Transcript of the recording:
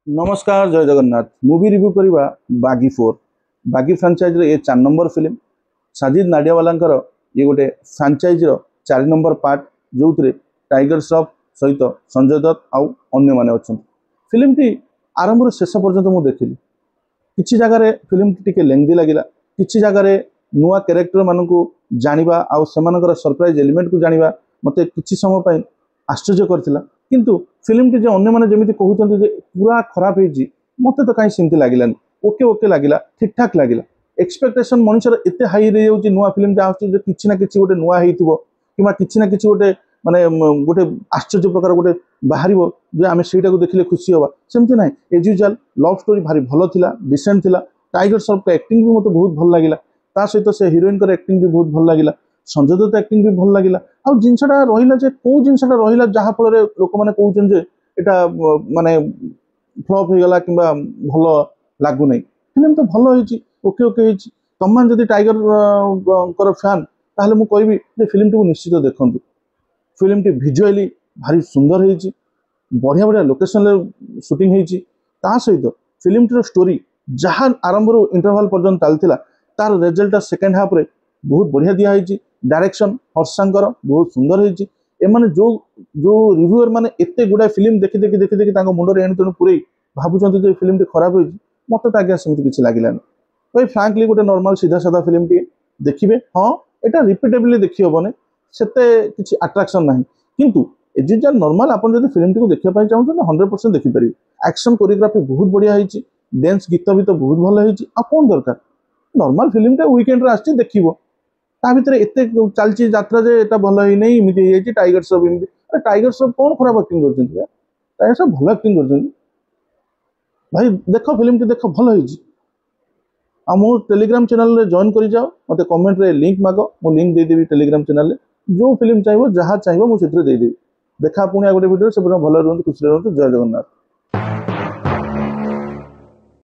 नमस्कार जय Jagannath movie review करवा बागी 4 बागी फ्रांचाइज रे ये 4 नंबर फिल्म साजिद नाडियावाला ये गोटे फ्रांचाइज रो 4 नंबर पार्ट जो टाइगर श्रॉफ सहित संजय दत्त आउ अन्य माने अच्छा फिल्म टी आरंभ शेष पर्यंत मुझे देखिली किसी जगह फिल्म टी लेंदी लगिला किसी जगह नुआ कैरेक्टर मानक जानिबा आउ सेमानकर सरप्राइज एलिमेंट को जानिबा मते किछि समय पई आश्चर्य करथिला किंतु फिल्म टी जो अन्य माने जेमिति कहउचंती जे पूरा खराब हेजी मते तो काई सेमति लागिलानी ओके ओके लागिला ठीक ठाक लागिला एक्सपेक्टेशन मनुष्यर एते हाई रे जाउची नुआ फिल्म जा आउची जे किछि ना किछि गोटे नुआ हेइथिबो किमा किछि ना किछि गोटे माने गोटे आश्चर्य प्रकार गोटे बाहरिबो जे आमे सेटा को देखिले खुशी होबा सेमति नाही एज यूजुअल लव स्टोरी भारी भलो थिला डिसेंट थिला टाइगर श्रॉफ का एक्टिंग भी मते बहुत भल लागिला ता सहित से हिरोइन कर एक्टिंग भी बहुत भल लागिला संजय दत्त एक्टिंग भी भल लागिला आ जिनसटा रहिला जे को जिनसटा रहिला जहा फल रे लोक माने कहउचन जे एटा माने फ्लॉप हो गला किंबा भलो लागु नै फिल्म तो भलो होईची ओके ओके होईची तमान जदी टाइगर कर फैन ताहले मु कहबी जे फिल्म को निश्चित देखंतु फिल्म टी विजुअली भारी सुंदर होईची बढ़िया बढ़िया लोकेशन रे शूटिंग होईची ता सहित फिल्म टी स्टोरी जहां आरंभ रो इंटरवल पर्यंत चलतिला तार रिजल्ट सेकंड हाफ रे बहुत बढ़िया दिया होईची डायरेक्शन हर्षांकर बहुत सुंदर होईची एमाने जो जो रिव्यूअर माने एते गुडा फिल्म देखि देखि देखि देखि तांको मुंडरे एणी तणु पुरै भाबुचंती जे फिल्म टी खराब होईची मते तागे समिति किछि लागिलानी भाई फ्रैंकली गोटे नॉर्मल सीधा साधा फिल्म टी देखिबे हां एटा रिपीटेबली देखि होबने सेते किछि अट्रैक्शन नाही किंतु एज यूजुअल नॉर्मल आपण जदी फिल्म टी को देखिया पई चाहू तो 100% देखि परिबे एक्शन कोरियोग्राफी बहुत बढ़िया होईची डांस गीत भी तो बहुत भल होईची आ कोन दरकार नॉर्मल फिल्म टे वीकेंड रे आछि देखिबो ता भीतर एते चलची यात्रा जे एटा भल होई नै इमिति हेची टाइगर सब इमिति अरे टाइगर सब कोन खराब एक्टिंग करछन टाइगर सब भल एक्टिंग करछन भाई देखो फिल्म टी देखो भल होईची आ मो टेलीग्राम चैनल रे जॉइन करि जाओ मते कमेंट रे लिंक मागो मो लिंक दे देबी टेलीग्राम चैनल रे जो फिल्म चाहिबो जहा चाहिबो मो सेतरे दे देबी देखा पुणी आ गोटे वीडियो से भल रहंतु खुशी रहंतु जय जगन्नाथ।